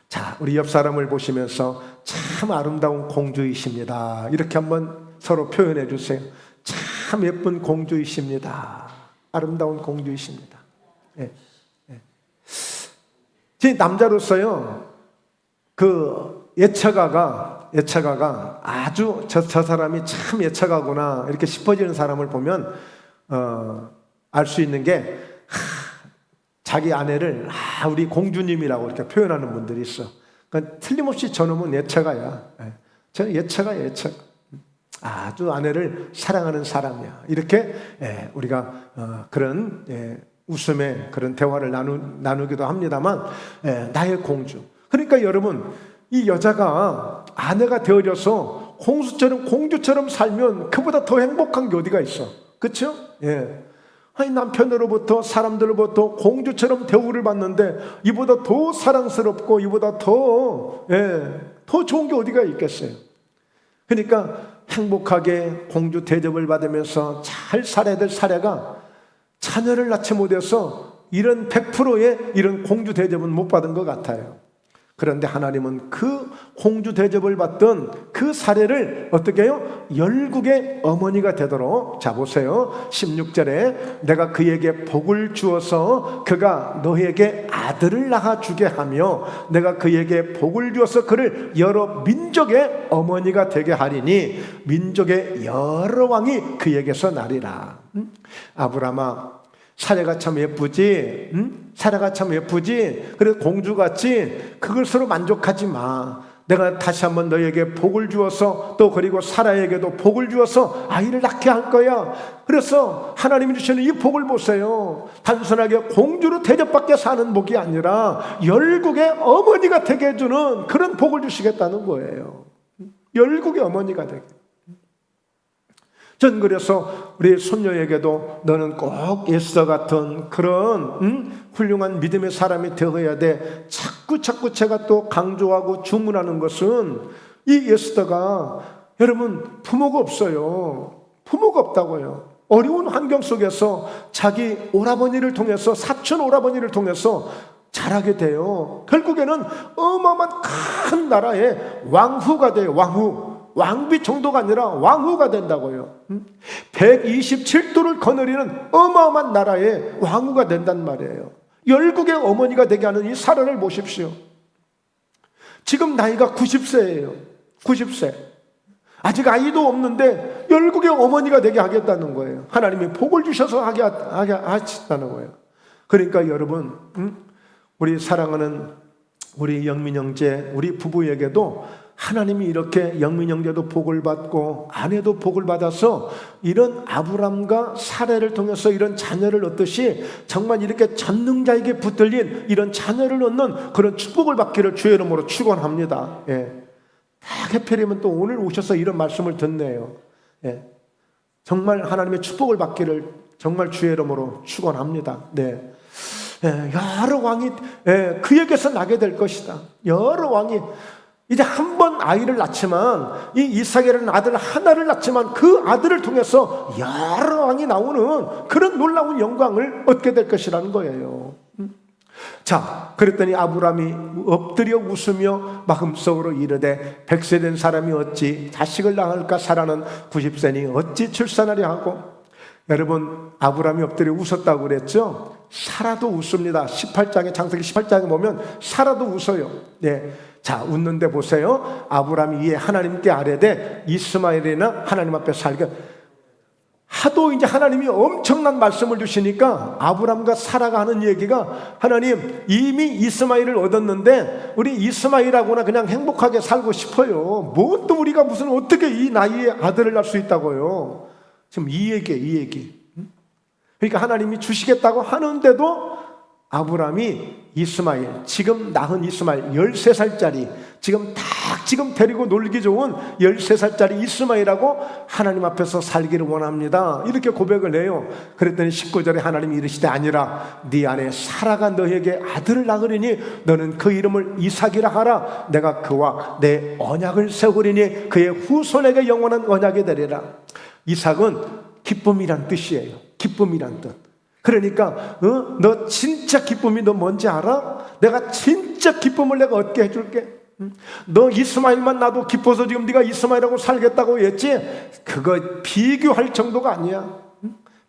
자, 우리 옆 사람을 보시면서 참 아름다운 공주이십니다, 이렇게 한번 서로 표현해 주세요. 참 예쁜 공주이십니다. 아름다운 공주이십니다. 예. 제 남자로서요, 그 예처가가 아주 저 사람이 참 예처가구나 이렇게 싶어지는 사람을 보면 알 수 있는 게, 자기 아내를 우리 공주님이라고 이렇게 표현하는 분들이 있어. 그러니까 틀림없이 저놈은 예처가야. 저는 예처가. 아주 아내를 사랑하는 사람이야. 이렇게 우리가 그런 웃음의 그런 대화를 나누기도 합니다만, 나의 공주. 그러니까 여러분, 이 여자가 아내가 되어져서 공주처럼 살면 그보다 더 행복한 게 어디가 있어? 그렇죠? 아니, 남편으로부터 사람들로부터 공주처럼 대우를 받는데 이보다 더 사랑스럽고 이보다 더 좋은 게 어디가 있겠어요? 그러니까 행복하게 공주 대접을 받으면서 잘 살아야 될 사례가 자녀를 낳지 못해서 이런 100%의 이런 공주 대접은 못 받은 것 같아요. 그런데 하나님은 그 공주 대접을 받던 그 사례를 어떻게 해요? 열국의 어머니가 되도록, 자 보세요, 16절에 내가 그에게 복을 주어서 그가 너에게 아들을 낳아주게 하며 내가 그에게 복을 주어서 그를 여러 민족의 어머니가 되게 하리니 민족의 여러 왕이 그에게서 나리라. 아브라함아, 사례가 참 예쁘지? 사례가 참 예쁘지? 그래 공주같지? 그것으로 만족하지 마. 내가 다시 한번 너에게 복을 주어서 또 그리고 사라에게도 복을 주어서 아이를 낳게 할 거야. 그래서 하나님이 주시는 이 복을 보세요. 단순하게 공주로 대접받게 사는 복이 아니라 열국의 어머니가 되게 해주는 그런 복을 주시겠다는 거예요. 열국의 어머니가 되게. 전 그래서 우리 손녀에게도 너는 꼭 에스더 같은 그런 훌륭한 믿음의 사람이 되어야 돼. 자꾸 제가 또 강조하고 주문하는 것은 이 에스더가 여러분 부모가 없어요. 부모가 없다고요. 어려운 환경 속에서 자기 오라버니를 통해서, 사촌 오라버니를 통해서 자라게 돼요. 결국에는 어마어마한 큰 나라의 왕후가 돼요. 왕비 정도가 아니라 왕후가 된다고요. 127도를 거느리는 어마어마한 나라의 왕후가 된단 말이에요. 열국의 어머니가 되게 하는 이 사례를 보십시오. 지금 나이가 90세예요. 90세. 아직 아이도 없는데 열국의 어머니가 되게 하겠다는 거예요. 하나님이 복을 주셔서 하게 하시다는 거예요. 그러니까 여러분, 우리 사랑하는 우리 영민 형제, 우리 부부에게도 하나님이 이렇게 영민 형제도 복을 받고 아내도 복을 받아서 이런 아브람과 사례를 통해서 이런 자녀를 얻듯이 정말 이렇게 전능자에게 붙들린 이런 자녀를 얻는 그런 축복을 받기를 주의 이름으로 축원합니다. 예. 딱 해필이면 또 오늘 오셔서 이런 말씀을 듣네요. 예. 정말 하나님의 축복을 받기를 정말 주의 이름으로 축원합니다. 네. 예, 여러 왕이 그에게서 나게 될 것이다. 여러 왕이 이제 한 번 아이를 낳지만 이 이삭이라는 아들 하나를 낳지만 그 아들을 통해서 여러 왕이 나오는 그런 놀라운 영광을 얻게 될 것이라는 거예요. 자, 그랬더니 아브라함이 엎드려 웃으며 마음속으로 이르되 100세 된 사람이 어찌 자식을 낳을까? 사라는 90세니 어찌 출산하려 하고. 여러분, 아브라함이 엎드려 웃었다고 그랬죠? 사라도 웃습니다. 18장에, 창세기 18장에 보면 사라도 웃어요. 네. 자, 웃는데 보세요. 아브라함이 이에 하나님께 아뢰되 이스마엘이나 하나님 앞에 살게. 하도 이제 하나님이 엄청난 말씀을 주시니까 아브라함과 사라가 하는 얘기가, 하나님 이미 이스마엘을 얻었는데 우리 이스마엘하고나 그냥 행복하게 살고 싶어요. 뭐 또 우리가 무슨 어떻게 이 나이에 아들을 낳을 수 있다고요. 지금 이 얘기. 그러니까 하나님이 주시겠다고 하는데도 아브라함이 이스마엘, 지금 낳은 이스마엘 13살짜리, 지금 데리고 놀기 좋은 13살짜리 이스마엘하고 하나님 앞에서 살기를 원합니다. 이렇게 고백을 해요. 그랬더니 19절에 하나님이 이르시되 아니라 네 아내 사라가 너에게 아들을 낳으리니 너는 그 이름을 이삭이라 하라. 내가 그와 내 언약을 세우리니 그의 후손에게 영원한 언약이 되리라. 이삭은 기쁨이란 뜻이에요. 기쁨이란 뜻. 그러니까 너 진짜 기쁨이 너 뭔지 알아? 내가 진짜 기쁨을 내가 얻게 해줄게. 너 이스마엘만 나도 기뻐서 지금 네가 이스마엘하고 살겠다고 했지? 그거 비교할 정도가 아니야.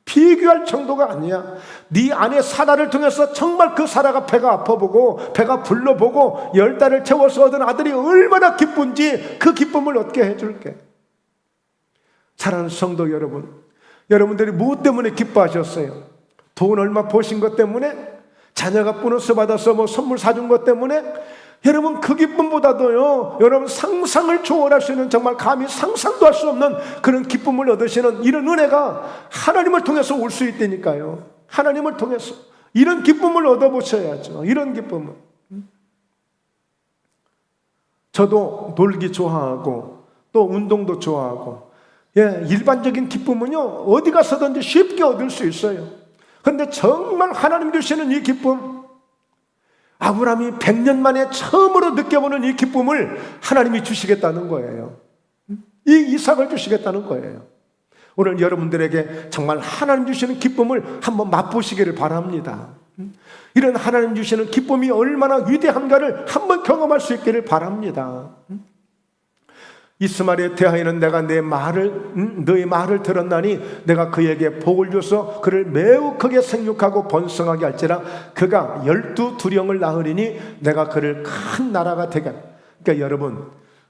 비교할 정도가 아니야. 네 아내 사라를 통해서 정말 그 사라가 배가 아파보고 배가 불러보고 10달을 채워서 얻은 아들이 얼마나 기쁜지 그 기쁨을 얻게 해줄게. 사랑하는 성도 여러분, 여러분들이 무엇 때문에 기뻐하셨어요? 돈 얼마 버신 것 때문에? 자녀가 보너스 받아서 뭐 선물 사준 것 때문에? 여러분, 그 기쁨보다도요, 여러분 상상을 초월할 수 있는, 정말 감히 상상도 할 수 없는 그런 기쁨을 얻으시는 이런 은혜가 하나님을 통해서 올 수 있다니까요. 하나님을 통해서 이런 기쁨을 얻어보셔야죠. 이런 기쁨을. 저도 놀기 좋아하고 또 운동도 좋아하고, 일반적인 기쁨은요 어디 가서든지 쉽게 얻을 수 있어요. 그런데 정말 하나님 주시는 이 기쁨, 아브라함이 100년 만에 처음으로 느껴보는 이 기쁨을 하나님이 주시겠다는 거예요. 이 이삭을 주시겠다는 거예요. 오늘 여러분들에게 정말 하나님 주시는 기쁨을 한번 맛보시기를 바랍니다. 이런 하나님 주시는 기쁨이 얼마나 위대한가를 한번 경험할 수 있기를 바랍니다. 이스마엘에 대하여는 내가 너의 말을 들었나니 내가 그에게 복을 줘서 그를 매우 크게 생육하고 번성하게 할지라 그가 12두령을 낳으리니 내가 그를 큰 나라가 되게. 그러니까 여러분,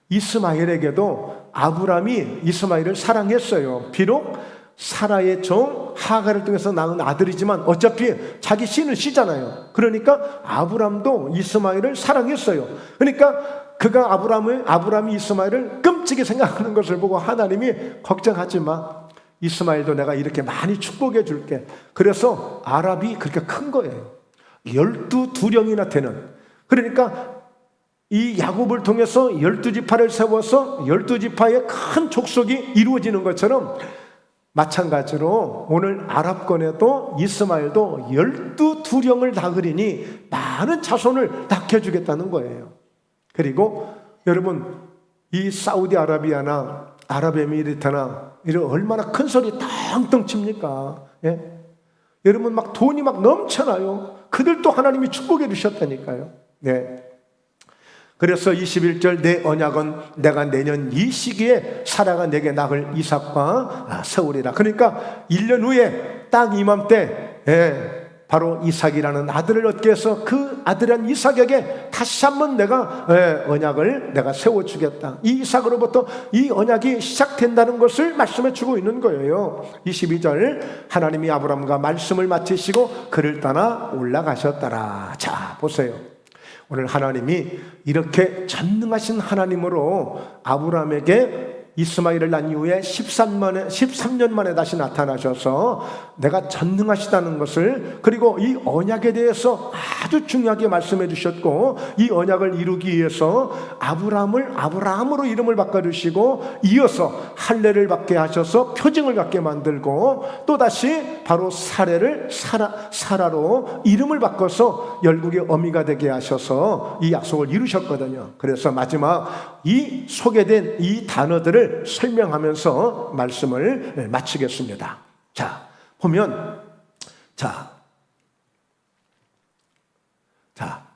이스마엘에게도 아브라함이 이스마엘을 사랑했어요. 비록 사라의 종 하갈을 통해서 낳은 아들이지만 어차피 자기 신을 씨잖아요. 그러니까 아브라함도 이스마엘을 사랑했어요. 그러니까 그가 아브라함이 이스마엘을 끔찍이 생각하는 것을 보고 하나님이 걱정하지 마. 이스마엘도 내가 이렇게 많이 축복해 줄게. 그래서 아랍이 그렇게 큰 거예요. 12두령이나 되는. 그러니까 이 야곱을 통해서 12지파를 세워서 12지파의 큰 족속이 이루어지는 것처럼 마찬가지로 오늘 아랍권에도 이스마엘도 12두령을 낳으리니 많은 자손을 낳게 주겠다는 거예요. 그리고 여러분, 이 사우디아라비아나 아랍에미리트나 이런 얼마나 큰 소리 텅텅 칩니까? 예? 여러분 막 돈이 막 넘쳐나요. 그들도 하나님이 축복해 주셨다니까요. 네. 그래서 21절 내 언약은 내가 내년 이 시기에 사라가 내게 낳을 이삭과 세우리라. 그러니까 1년 후에 딱 이맘때 바로 이삭이라는 아들을 얻게 해서 그 아들한 이삭에게 다시 한번 내가 언약을 내가 세워주겠다. 이 이삭으로부터 이 언약이 시작된다는 것을 말씀해 주고 있는 거예요. 22절 하나님이 아브라함과 말씀을 마치시고 그를 떠나 올라가셨더라. 자, 보세요. 오늘 하나님이 이렇게 전능하신 하나님으로 아브라함에게 이스마엘을 낳은 이후에 13년 만에 다시 나타나셔서 내가 전능하시다는 것을, 그리고 이 언약에 대해서 아주 중요하게 말씀해 주셨고, 이 언약을 이루기 위해서 아브라함을 아브라함으로 이름을 바꿔주시고 이어서 할례를 받게 하셔서 표징을 갖게 만들고, 또다시 바로 사례를 사라로 이름을 바꿔서 열국의 어미가 되게 하셔서 이 약속을 이루셨거든요. 그래서 마지막 이 소개된 이 단어들을 설명하면서 말씀을 마치겠습니다. 자, 보면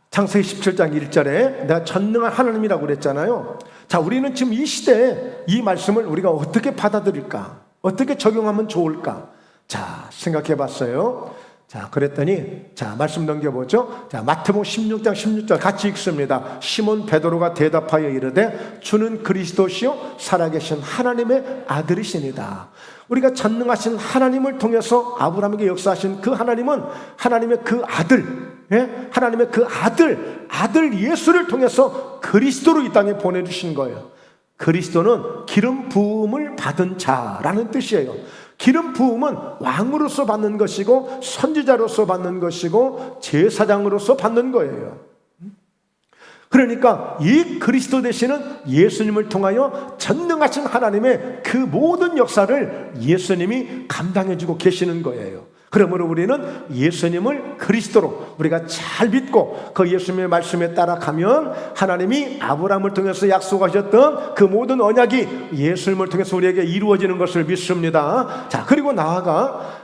창세기 17장 1절에 내가 전능한 하나님이라고 그랬잖아요. 자, 우리는 지금 이 시대에 이 말씀을 우리가 어떻게 받아들일까? 어떻게 적용하면 좋을까? 자, 생각해 봤어요. 자, 그랬더니 말씀 넘겨보죠. 자, 마태복음 16장 16절 같이 읽습니다. 시몬 베드로가 대답하여 이르되 주는 그리스도시요 살아계신 하나님의 아들이시니다. 우리가 전능하신 하나님을 통해서 아브라함에게 역사하신 그 하나님은 하나님의 그 아들, 하나님의 그 아들 예수를 통해서 그리스도로 이 땅에 보내주신 거예요. 그리스도는 기름 부음을 받은 자라는 뜻이에요. 기름 부음은 왕으로서 받는 것이고 선지자로서 받는 것이고 제사장으로서 받는 거예요. 그러니까 이 그리스도 되시는 예수님을 통하여 전능하신 하나님의 그 모든 역사를 예수님이 감당해주고 계시는 거예요. 그러므로 우리는 예수님을 그리스도로 우리가 잘 믿고 그 예수님의 말씀에 따라가면 하나님이 아브라함을 통해서 약속하셨던 그 모든 언약이 예수님을 통해서 우리에게 이루어지는 것을 믿습니다. 자, 그리고 나아가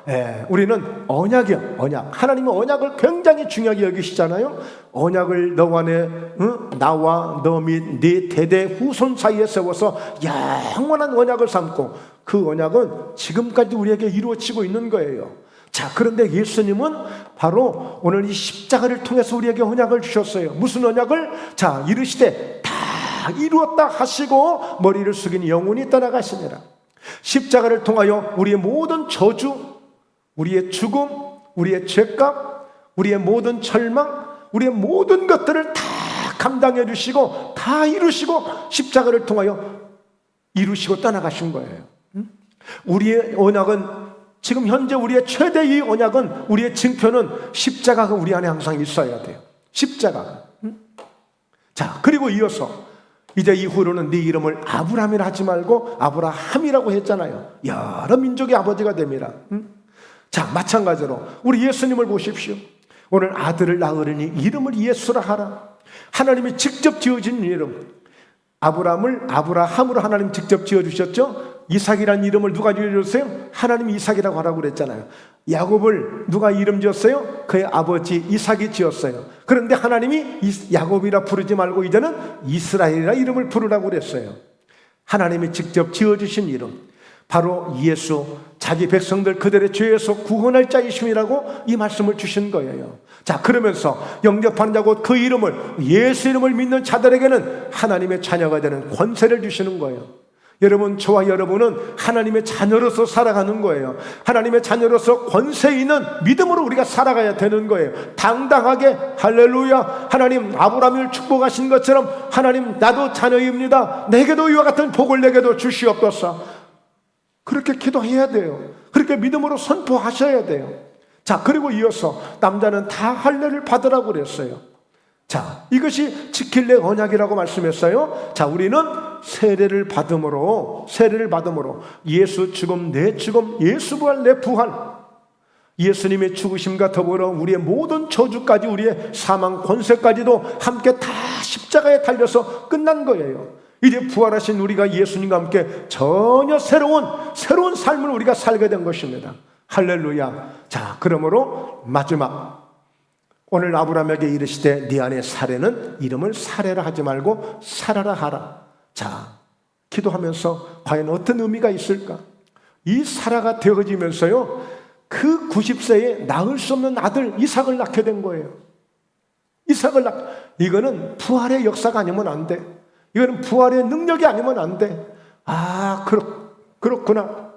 우리는 언약이요, 언약. 하나님은 언약을 굉장히 중요하게 여기시잖아요. 언약을 너 안에 나와 너 및 네 대대 후손 사이에 세워서 영원한 언약을 삼고 그 언약은 지금까지 우리에게 이루어지고 있는 거예요. 자, 그런데 예수님은 바로 오늘 이 십자가를 통해서 우리에게 언약을 주셨어요. 무슨 언약을? 자, 이르시되 다 이루었다 하시고 머리를 숙인 영혼이 떠나가시니라. 십자가를 통하여 우리의 모든 저주, 우리의 죽음, 우리의 죄값, 우리의 모든 절망, 우리의 모든 것들을 다 감당해 주시고 다 이루시고 십자가를 통하여 이루시고 떠나가신 거예요. 우리의 언약은 지금 현재 우리의 최대의 언약은, 우리의 증표는 십자가가 우리 안에 항상 있어야 돼요. 십자가가. 자, 그리고 이어서 이제 이후로는 네 이름을 아브라함이라 하지 말고 아브라함이라고 했잖아요. 여러 민족의 아버지가 됩니다. 자, 마찬가지로 우리 예수님을 보십시오. 오늘 아들을 낳으리니 이름을 예수라 하라. 하나님이 직접 지어진 이름. 아브라함을 아브라함으로 하나님 직접 지어주셨죠. 이삭이라는 이름을 누가 지어줬어요? 하나님이 이삭이라고 하라고 그랬잖아요. 야곱을 누가 이름 지었어요? 그의 아버지 이삭이 지었어요. 그런데 하나님이 야곱이라 부르지 말고 이제는 이스라엘이라 이름을 부르라고 그랬어요. 하나님이 직접 지어주신 이름, 바로 예수, 자기 백성들 그들의 죄에서 구원할 자이심이라고 이 말씀을 주신 거예요. 자, 그러면서 영접하는 자 곧 그 이름을, 예수 이름을 믿는 자들에게는 하나님의 자녀가 되는 권세를 주시는 거예요. 여러분, 저와 여러분은 하나님의 자녀로서 살아가는 거예요. 하나님의 자녀로서 권세 있는 믿음으로 우리가 살아가야 되는 거예요. 당당하게 할렐루야, 하나님 아브라함을 축복하신 것처럼 하나님 나도 자녀입니다, 내게도 이와 같은 복을 내게도 주시옵소서, 그렇게 기도해야 돼요. 그렇게 믿음으로 선포하셔야 돼요. 자, 그리고 이어서 남자는 다 할례를 받으라고 그랬어요. 자, 이것이 지킬래 언약이라고 말씀했어요. 자, 우리는 세례를 받음으로 예수 죽음 내 죽음, 예수 부활 내 부활, 예수님의 죽으심과 더불어 우리의 모든 저주까지, 우리의 사망 권세까지도 함께 다 십자가에 달려서 끝난 거예요. 이제 부활하신 우리가 예수님과 함께 전혀 새로운 삶을 우리가 살게 된 것입니다. 할렐루야. 자, 그러므로 마지막, 오늘 아브라함에게 이르시되 네 안에 사례는 이름을 사례라 하지 말고 사라라 하라. 자, 기도하면서 과연 어떤 의미가 있을까? 이 사라가 되어지면서요, 그 90세에 낳을 수 없는 아들 이삭을 낳게 된 거예요. 이거는 부활의 역사가 아니면 안 돼. 이거는 부활의 능력이 아니면 안 돼. 아, 그렇구나.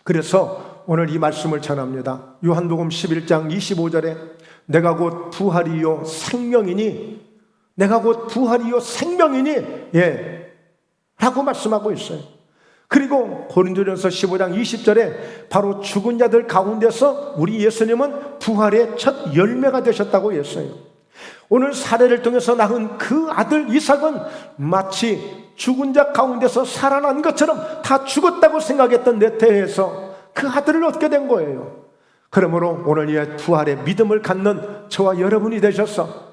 그래서 오늘 이 말씀을 전합니다. 요한복음 11장 25절에 내가 곧 부활이요 생명이니, 예, 라고 말씀하고 있어요. 그리고 고린도전서 15장 20절에 바로 죽은 자들 가운데서 우리 예수님은 부활의 첫 열매가 되셨다고 했어요. 오늘 사례를 통해서 낳은 그 아들 이삭은 마치 죽은 자 가운데서 살아난 것처럼 다 죽었다고 생각했던 네태에서 그 아들을 얻게 된 거예요. 그러므로 오늘 이 부활의 믿음을 갖는 저와 여러분이 되셔서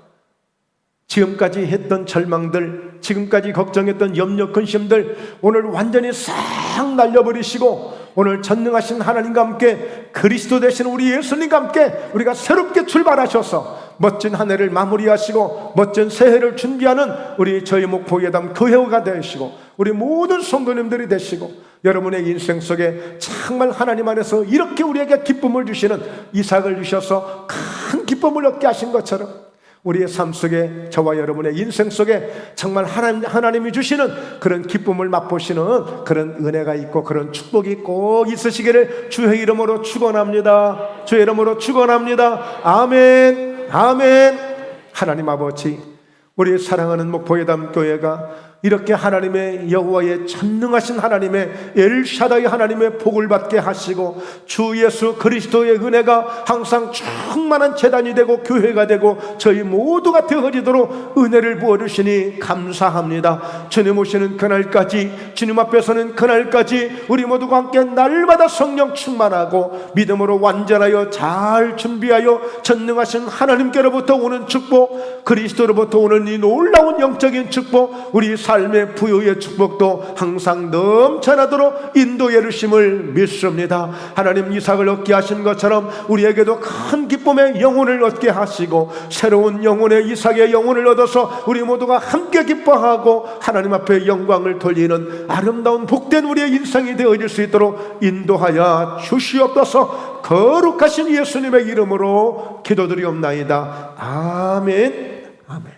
지금까지 했던 절망들, 지금까지 걱정했던 염려, 근심들 오늘 완전히 싹 날려버리시고 오늘 전능하신 하나님과 함께 그리스도 되신 우리 예수님과 함께 우리가 새롭게 출발하셔서 멋진 한 해를 마무리하시고 멋진 새해를 준비하는 우리 저희 목포예담 교회가 되시고 우리 모든 성도님들이 되시고 여러분의 인생 속에 정말 하나님 안에서 이렇게 우리에게 기쁨을 주시는 이삭을 주셔서 큰 기쁨을 얻게 하신 것처럼 우리의 삶 속에, 저와 여러분의 인생 속에 정말 하나님이 주시는 그런 기쁨을 맛보시는 그런 은혜가 있고 그런 축복이 꼭 있으시기를 주의 이름으로 축원합니다. 주의 이름으로 축원합니다. 아멘, 아멘. 하나님 아버지, 우리 사랑하는 목포예담 교회가 이렇게 하나님의 여호와의 전능하신 하나님의 엘샤다이 하나님의 복을 받게 하시고 주 예수 그리스도의 은혜가 항상 충만한 제단이 되고 교회가 되고 저희 모두가 되어지도록 은혜를 부어주시니 감사합니다. 주님 오시는 그날까지, 주님 앞에서는 그날까지 우리 모두가 함께 날마다 성령 충만하고 믿음으로 완전하여 잘 준비하여 전능하신 하나님께로부터 오는 축복, 그리스도로부터 오는 이 놀라운 영적인 축복, 우리 삶의 부유의 축복도 항상 넘쳐나도록 인도해 주심을 믿습니다. 하나님 이삭을 얻게 하신 것처럼 우리에게도 큰 기쁨의 영혼을 얻게 하시고 새로운 영혼의 이삭의 영혼을 얻어서 우리 모두가 함께 기뻐하고 하나님 앞에 영광을 돌리는 아름다운 복된 우리의 인생이 되어질 수 있도록 인도하여 주시옵소서. 거룩하신 예수님의 이름으로 기도드리옵나이다. 아멘, 아멘.